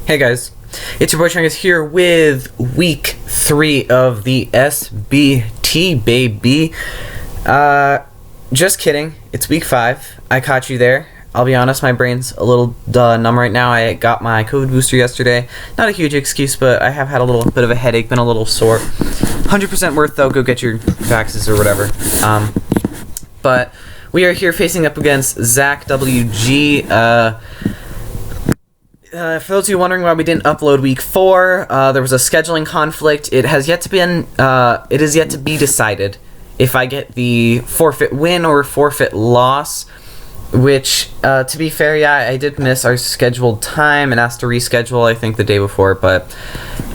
Hey guys, it's your boy Chungus here with week 3 of the SBT, baby. Just kidding, it's week 5. I caught you there. I'll be honest, my brain's a little numb right now. I got my COVID booster yesterday. Not a huge excuse, but I have had a little bit of a headache, been a little sore. 100% worth though, go get your vaxes or whatever. But we are here facing up against Zach WG. For those of you wondering why we didn't upload week 4, there was a scheduling conflict. It is yet to be decided if I get the forfeit win or forfeit loss. Which, to be fair, yeah, I did miss our scheduled time and asked to reschedule, I think, the day before. But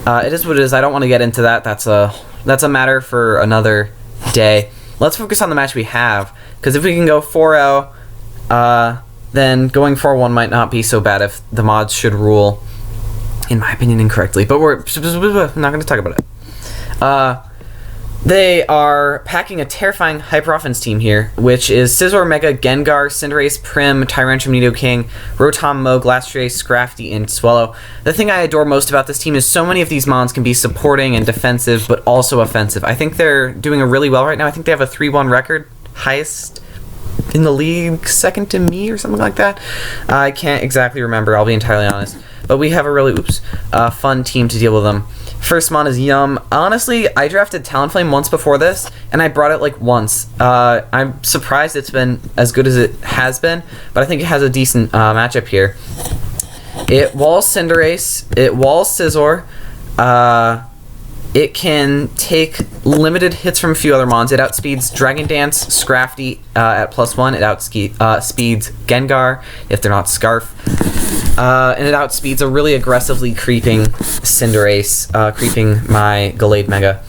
it is what it is. I don't want to get into that. That's a matter for another day. Let's focus on the match we have, because if we can go 4-0, then going 4-1 might not be so bad if the mods should rule, in my opinion, incorrectly. But we're not going to talk about it. They are packing a terrifying hyper offense team here, which is Scizor, Mega, Gengar, Cinderace, Prim, Tyrantrum, Nidoking, Rotom, Mo, Glastrier, Scrafty, and Swellow. The thing I adore most about this team is so many of these mons can be supporting and defensive, but also offensive. I think they're doing really well right now. I think they have a 3-1 record, highest in the league, second to me or something like that. I can't exactly remember, I'll be entirely honest. But we have a really fun team to deal with them. First mon is Yum. Honestly, I drafted Talonflame once before this, and I brought it like once. I'm surprised it's been as good as it has been, but I think it has a decent matchup here. It walls Cinderace, it walls Scizor, it can take limited hits from a few other mons. It outspeeds Dragon Dance, Scrafty at +1. It outspeeds Gengar if they're not Scarf. And it outspeeds a really aggressively creeping Cinderace, creeping my Gallade Mega.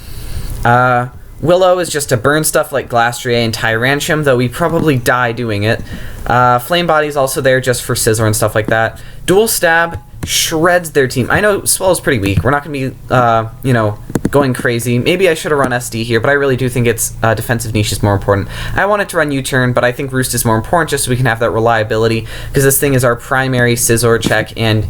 Willow is just to burn stuff like Glastrier and Tyrantrum, though we probably die doing it. Flame Body is also there just for Scizor and stuff like that. Dual Stab shreds their team. I know Swellow's pretty weak. We're not going to be, going crazy. Maybe I should have run SD here, but I really do think its defensive niche is more important. I wanted to run U-Turn, but I think Roost is more important just so we can have that reliability, because this thing is our primary Scizor check and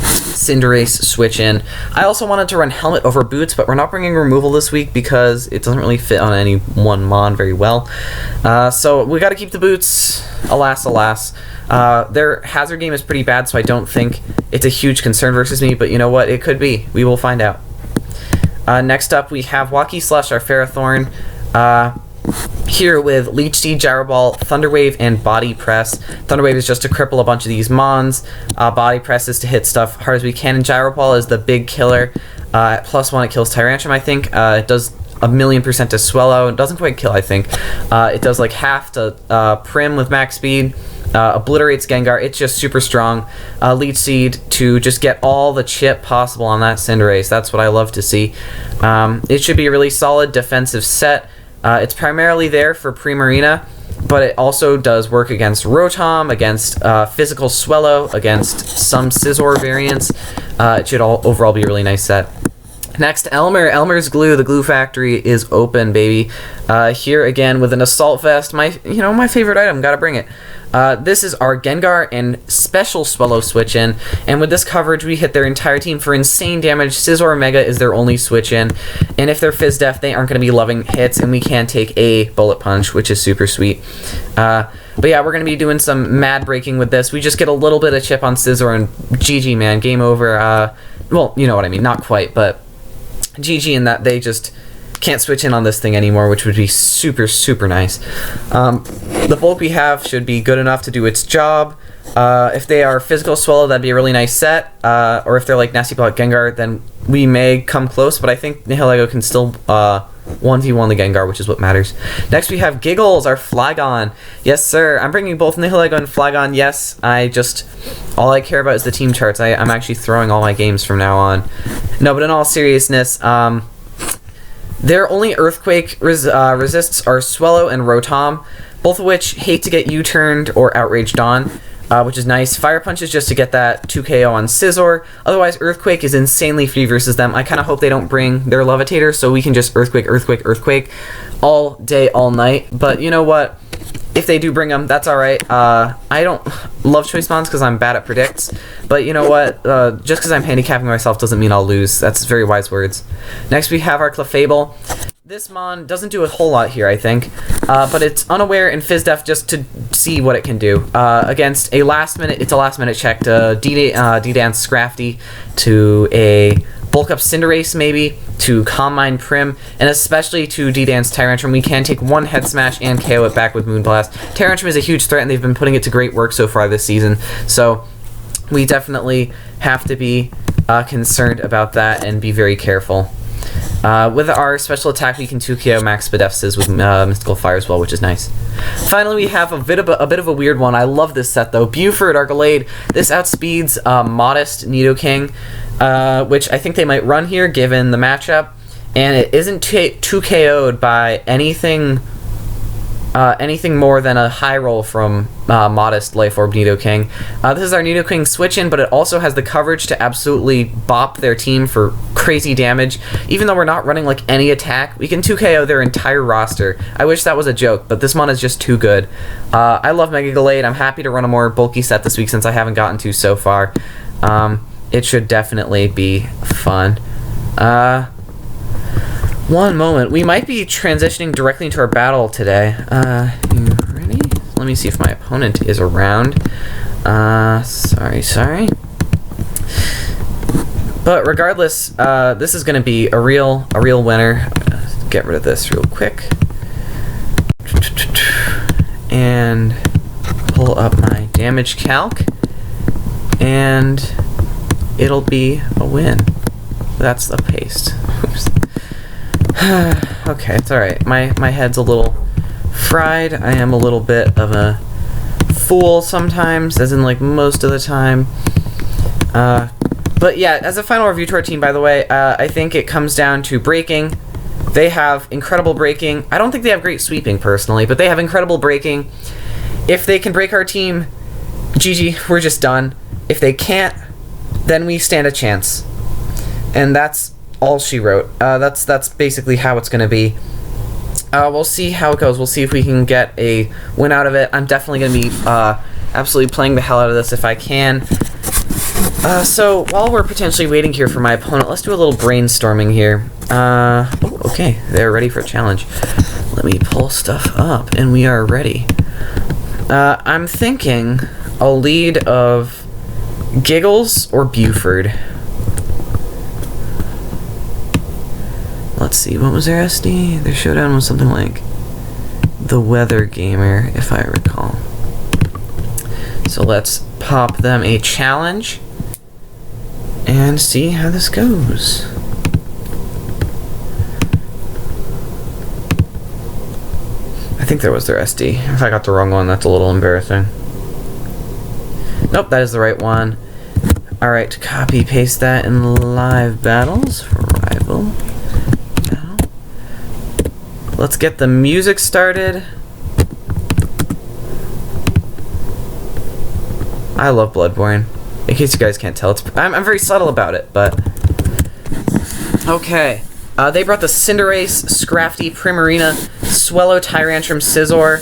Cinderace switch in. I also wanted to run Helmet over Boots, but we're not bringing removal this week because it doesn't really fit on any one mon very well. So we got to keep the Boots, alas. Their hazard game is pretty bad, so I don't think it's a huge concern versus me, but you know what? It could be. We will find out. Next up, we have Wacky Slush, our Ferrothorn, here with Leech Seed, Gyro Ball, Thunder Wave, and Body Press. Thunder Wave is just to cripple a bunch of these mons. Body Press is to hit stuff hard as we can, and Gyro Ball is the big killer. At +1, it kills Tyrantrum, I think. It does 1,000,000% to Swellow. It doesn't quite kill, I think. It does like half to Prim with max speed. Obliterates Gengar. It's just super strong. Leech Seed to just get all the chip possible on that Cinderace. That's what I love to see. It should be a really solid defensive set. It's primarily there for Primarina, but it also does work against Rotom, against physical Swellow, against some Scizor variants. It should overall be a really nice set. Next, Elmer's Glue. The glue factory is open, baby. Here again with an Assault Vest. My favorite item. Gotta bring it. This is our Gengar and special Swellow switch in, and with this coverage we hit their entire team for insane damage. Scizor Mega is their only switch in, and if they're Fizz Def, they aren't going to be loving hits, and we can take a Bullet Punch, which is super sweet. But yeah, we're going to be doing some mad breaking with this. We just get a little bit of chip on Scizor, and GG, man, game over. Well, you know what I mean, not quite, but GG in that they just can't switch in on this thing anymore, which would be super nice. The bulk we have should be good enough to do its job. If they are physical Swellow, that'd be a really nice set. Or if they're like Nasty Block Gengar, then we may come close, but I think Nihilego can still 1v1 the Gengar, which is what matters. Next we have Giggles, our Flygon. Yes, sir. I'm bringing both Nihilego and Flygon. Yes, all I care about is the team charts. I'm actually throwing all my games from now on. No, but in all seriousness, their only Earthquake resists are Swellow and Rotom, both of which hate to get U-turned or outraged on, which is nice. Fire Punch is just to get that 2KO on Scizor. Otherwise, Earthquake is insanely free versus them. I kind of hope they don't bring their Levitator so we can just Earthquake all day, all night. But you know what? if they do bring them, that's alright. I don't love choice mons because I'm bad at predicts, but you know what? Just because I'm handicapping myself doesn't mean I'll lose. That's very wise words. Next we have our Clefable. This mon doesn't do a whole lot here, I think, but it's unaware and Fizdef just to see what it can do. Against a last minute check to D-Dance Scrafty, to a Bulk Up Cinderace maybe, to Calm Mind Prim, and especially to D-Dance Tyrantrum. We can take one Head Smash and KO it back with Moonblast. Tyrantrum is a huge threat, and they've been putting it to great work so far this season, so we definitely have to be concerned about that and be very careful. With our special attack, we can 2KO Max Spadefses with Mystical Fire as well, which is nice. Finally, we have a bit of a weird one. I love this set, though. Buford, our Gallade. This outspeeds Modest Nidoking, which I think they might run here, given the matchup. And it isn't 2KO'd by anything more than a high roll from Modest Life Orb Nidoking. This is our Nidoking switch-in, but it also has the coverage to absolutely bop their team for crazy damage. Even though we're not running like any attack, we can 2KO their entire roster. I wish that was a joke, but this mon is just too good. I love Mega Gallade. I'm happy to run a more bulky set this week since I haven't gotten to so far. It should definitely be fun. One moment. We might be transitioning directly into our battle today. You ready? Let me see if my opponent is around. Sorry. But regardless, this is going to be a real winner. Get rid of this real quick. And pull up my damage calc. And it'll be a win. That's the paste. Oops. Okay, it's alright. My head's a little fried. I am a little bit of a fool sometimes, as in like most of the time. But yeah, as a final review to our team, by the way, I think it comes down to breaking. They have incredible breaking. I don't think they have great sweeping personally, but they have incredible breaking. If they can break our team, GG, we're just done. If they can't, then we stand a chance. And that's all she wrote. That's basically how it's going to be. We'll see how it goes. We'll see if we can get a win out of it. I'm definitely going to be absolutely playing the hell out of this if I can. So while we're potentially waiting here for my opponent, let's do a little brainstorming here. Oh, okay, they're ready for a challenge. Let me pull stuff up, and we are ready. I'm thinking a lead of Giggles or Buford. Let's see, what was their SD? Their showdown was something like the Weather Gamer, if I recall. So let's pop them a challenge and see how this goes. I think that was their SD. If I got the wrong one, that's a little embarrassing. Nope, that is the right one. Alright, copy, paste that in live battles. Rival. Let's get the music started. I love Bloodborne. In case you guys can't tell, I'm very subtle about it, but... Okay. They brought the Cinderace, Scrafty, Primarina, Swellow, Tyrantrum, Scizor.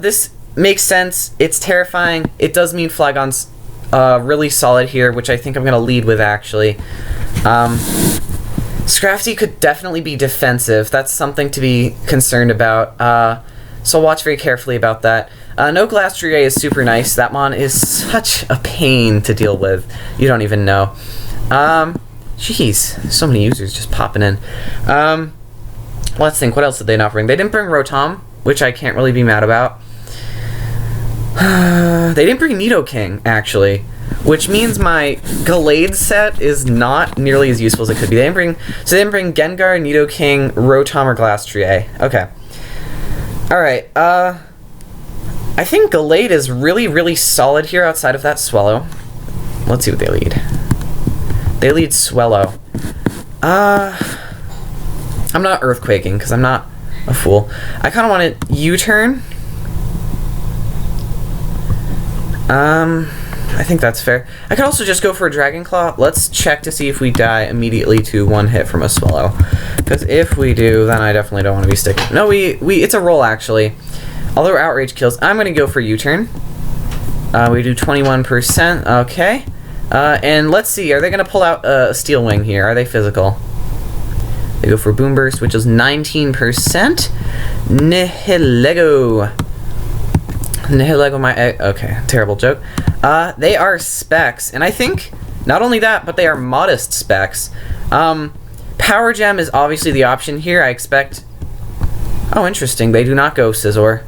This makes sense. It's terrifying. It does mean Flygon's really solid here, which I think I'm going to lead with, actually. Scrafty could definitely be defensive. That's something to be concerned about. So watch very carefully about that. No Glastrier is super nice. That mon is such a pain to deal with. You don't even know. Jeez, so many users just popping in. Let's think. What else did they not bring? They didn't bring Rotom, which I can't really be mad about. They didn't bring Nidoking, actually. Which means my Gallade set is not nearly as useful as it could be. They didn't bring Gengar, Nidoking, Rotom, or Glastrier. Okay. Alright, I think Gallade is really, really solid here outside of that Swellow. Let's see what they lead. They lead Swellow. I'm not Earthquaking, because I'm not a fool. I kind of want to U-turn. I think that's fair. I could also just go for a Dragon Claw. Let's check to see if we die immediately to one hit from a Swellow. Because if we do, then I definitely don't want to be sticking. No, it's a roll, actually. Although outrage kills, I'm gonna go for U-turn. We do 21%. Okay. And let's see, are they gonna pull out a steel wing here? Are they physical? They go for boom burst, which is 19%. Nihilego. Nihilego my... Okay, terrible joke. They are specs, and I think not only that, but they are modest specs. Power Gem is obviously the option here. I expect... Oh, interesting. They do not go Scizor.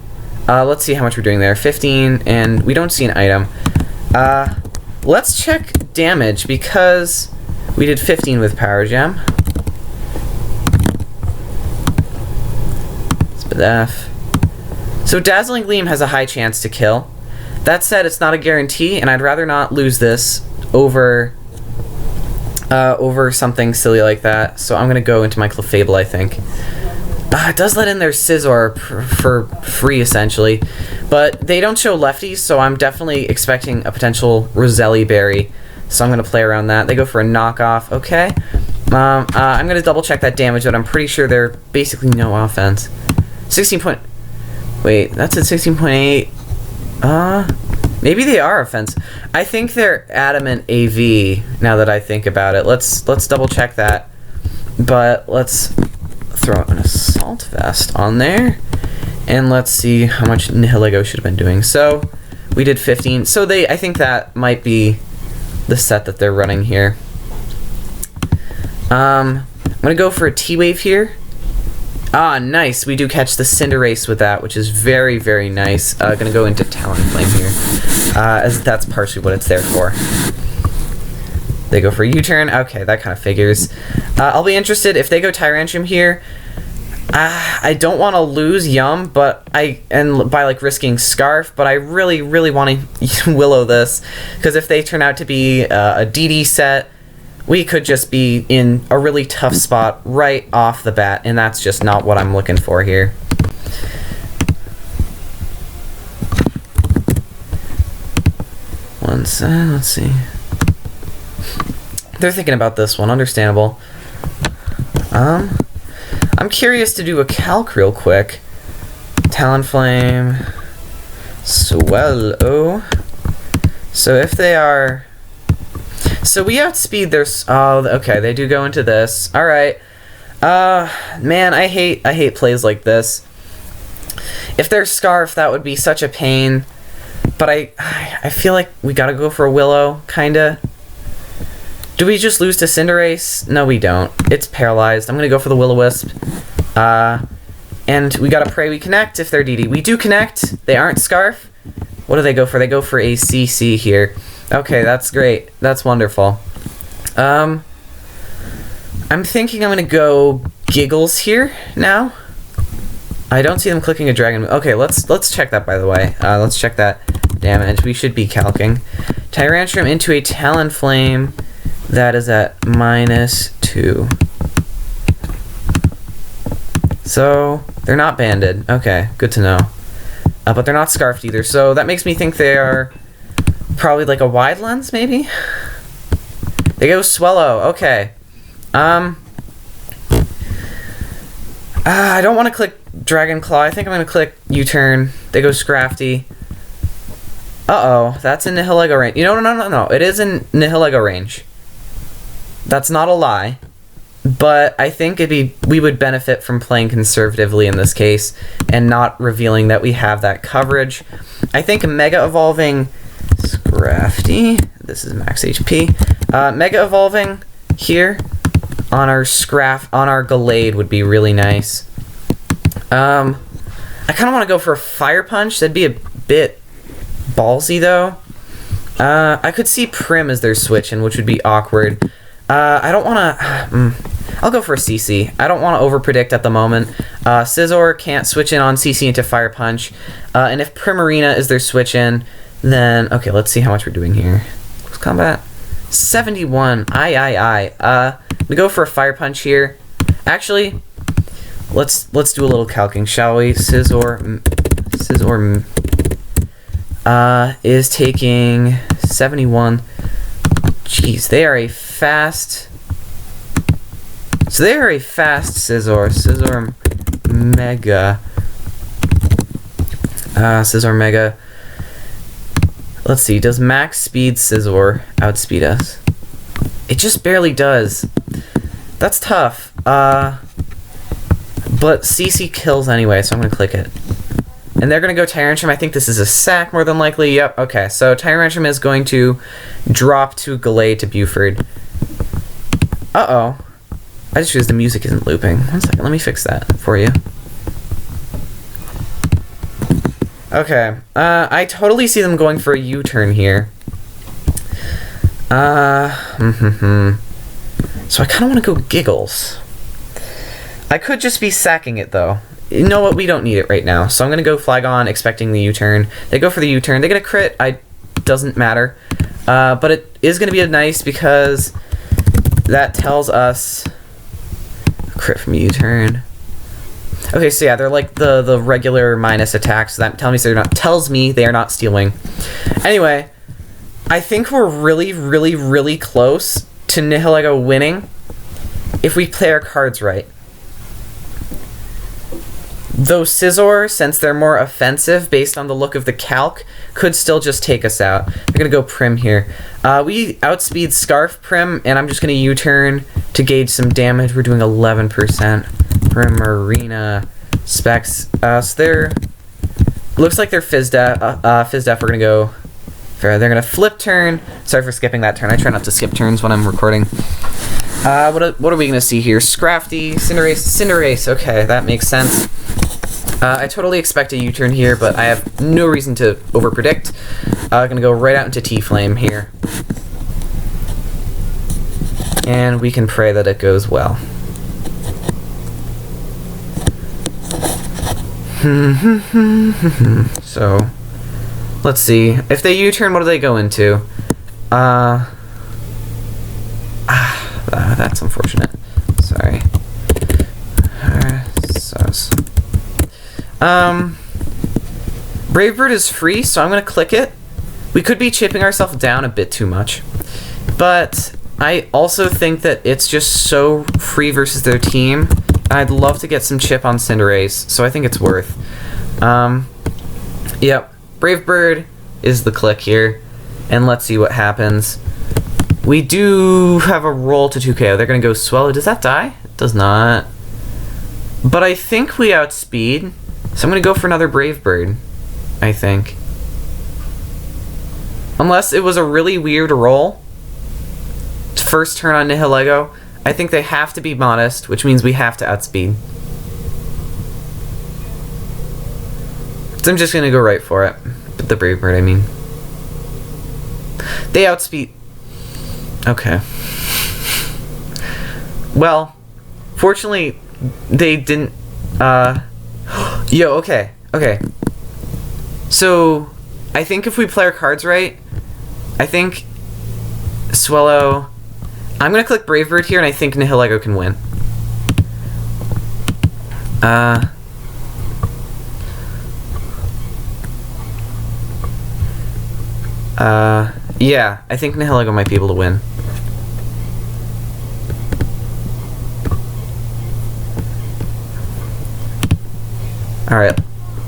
Let's see how much we're doing there. 15, and we don't see an item. Let's check damage, because we did 15 with Power Gem. F. So Dazzling Gleam has a high chance to kill. That said, it's not a guarantee, and I'd rather not lose this over something silly like that. So I'm gonna go into my Clefable, I think. It does let in their Scizor for free, essentially, but they don't show lefties, so I'm definitely expecting a potential Roselli Berry. So I'm gonna play around that. They go for a knockoff. Okay. I'm gonna double check that damage, but I'm pretty sure they're basically no offense. 16 point... Wait, that's at 16.8. Maybe they are offensive. I think they're adamant AV, now that I think about it. Let's double check that. But let's throw an Assault Vest on there. And let's see how much Nihilego should have been doing. So, we did 15. So I think that might be the set that they're running here. I'm going to go for a T-Wave here. Ah, nice. We do catch the Cinderace with that, which is very, very nice. Gonna go into Talonflame here, as that's partially what it's there for. They go for a U-turn. Okay, that kind of figures. I'll be interested if they go Tyrantrum here. I don't want to lose Yum, but by like risking Scarf, but I really, really want to Willow this, because if they turn out to be a DD set, we could just be in a really tough spot right off the bat, and that's just not what I'm looking for here. One sec, let's see. They're thinking about this one, understandable. I'm curious to do a calc real quick. Talonflame, Swellow. So if they are... So we outspeed their... Oh, okay, they do go into this. Alright. Man, I hate plays like this. If they're Scarf, that would be such a pain. But I feel like we gotta go for a Willow, kinda. Do we just lose to Cinderace? No, we don't. It's paralyzed. I'm gonna go for the Will-O-Wisp. And we gotta pray we connect if they're DD. We do connect. They aren't Scarf. What do they go for? They go for a CC here. Okay, that's great. That's wonderful. I'm thinking I'm gonna go Giggles here now. I don't see them clicking a Dragon. Okay, let's check that, by the way. Let's check that damage. We should be calcing. Tyrantrum into a Talonflame. That is at -2. So, they're not banded. Okay, good to know. But they're not Scarfed either, so that makes me think they are probably like a wide lens, maybe? They go Swellow. Okay. I don't want to click Dragon Claw. I think I'm going to click U-turn. They go Scrafty. Uh-oh. That's in Nihilego range. No. It is in Nihilego range. That's not a lie. But I think we would benefit from playing conservatively in this case and not revealing that we have that coverage. I think Mega Evolving Scrafty. This is max HP. Mega Evolving here on our Gallade would be really nice. I kind of want to go for a Fire Punch. That'd be a bit ballsy, though. I could see Prim as their switch-in, which would be awkward. I don't want to... I'll go for a CC. I don't want to overpredict at the moment. Scizor can't switch in on CC into Fire Punch. And if Primarina is their switch-in, then... Okay, let's see how much we're doing here. Close combat. 71. We go for a Fire Punch here. Actually, let's do a little calcing, shall we? Scizor is taking 71. Jeez, they are a fast... So they are a fast Scizor. Scizor Mega. Scizor Mega. Let's see, does max speed Scizor outspeed us? It just barely does. That's tough. But CC kills anyway, so I'm gonna click it. And they're gonna go Tyrantrum. I think this is a sack more than likely. Yep, okay. So Tyrantrum is going to drop to Gallade to Buford. Uh-oh. I just realized the music isn't looping. 1 second, let me fix that for you. Okay, I totally see them going for a U-turn here. So I kind of want to go Giggles. I could just be sacking it, though. You know what? We don't need it right now. So I'm going to go Flygon, expecting the U-turn. They go for the U-turn. They get a crit. Doesn't matter. But it is going to be nice because that tells us... Crit from U-turn. Okay, so yeah, they're like the regular minus attacks. So that tells me they are not stealing. Anyway, I think we're really close to Nihilego winning if we play our cards right. Though Scizor, since they're more offensive based on the look of the calc, could still just take us out. They're gonna go Prim here. We outspeed Scarf Prim, and I'm just gonna U-turn to gauge some damage. We're doing 11%. Primarina Specs. So they're... Looks like they're Fizdef. Fizdef, we're gonna go... Fair. They're gonna flip turn. Sorry for skipping that turn. I try not to skip turns when I'm recording. What are we gonna see here? Scrafty, Cinderace. Okay, that makes sense. I totally expect a U-turn here, but I have no reason to overpredict. Gonna go right out into T-Flame here. And we can pray that it goes well. So, let's see. If they U-turn, what do they go into? That's unfortunate. Sorry. Brave Bird is free, so I'm gonna click it. We could be chipping ourselves down a bit too much, but I also think that it's just so free versus their team. I'd love to get some chip on Cinderace, so I think it's worth. Yep, Brave Bird is the click here, and let's see what happens. We do have a roll to 2KO. They're gonna go Swallow. Does that die? It does not. But I think we outspeed, so I'm gonna go for another Brave Bird, I think. Unless it was a really weird roll. First turn on Nihilego. I think they have to be modest, which means we have to outspeed. So I'm just gonna go right for it. But the Brave Bird, I mean. They outspeed. Okay. Well, fortunately, they didn't, Yo, okay. So, I think if we play our cards right, I think Swallow... I'm gonna click Brave Bird here, and I think Nihilego can win. Yeah, I think Nihilego might be able to win. Alright,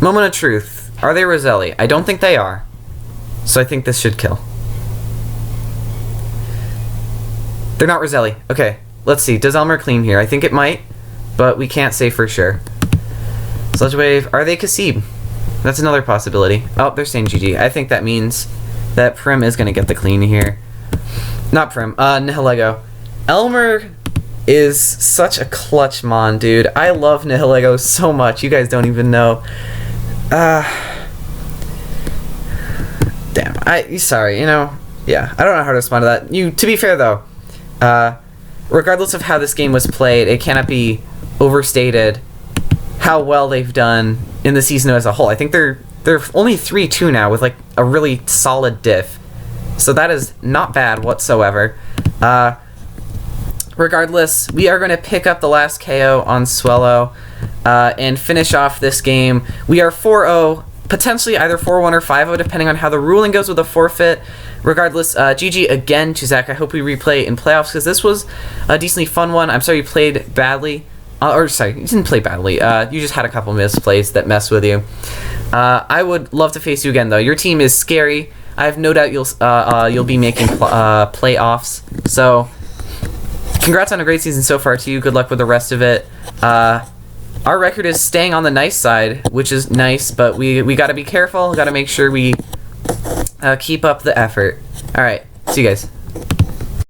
moment of truth. Are they Roselli? I don't think they are. So I think this should kill. They're not Roselli. Okay, let's see. Does Elmer clean here? I think it might, but we can't say for sure. Sludge Wave. Are they Kasib? That's another possibility. Oh, they're saying GG. I think that means that Prim is going to get the clean here. Not Prim. Nihilego. Elmer is such a clutch mon, dude. I love Nihilego so much. You guys don't even know. Damn. Sorry, you know. Yeah, I don't know how to respond to that. To be fair, though, regardless of how this game was played, it cannot be overstated how well they've done in the season as a whole. I think they're only 3-2 now with like a really solid diff. So that is not bad whatsoever. Regardless, we are going to pick up the last KO on Swallow and finish off this game. We are 4-0, potentially either 4-1 or 5-0, depending on how the ruling goes with a forfeit. Regardless, GG again to Zach. I hope we replay in playoffs because this was a decently fun one. I'm sorry you played badly. Sorry, you didn't play badly. You just had a couple misplays that messed with you. I would love to face you again, though. Your team is scary. I have no doubt you'll be making playoffs. So, congrats on a great season so far, too. Good luck with the rest of it. Our record is staying on the nice side, which is nice, but we got to be careful. Got to make sure we keep up the effort. All right, see you guys.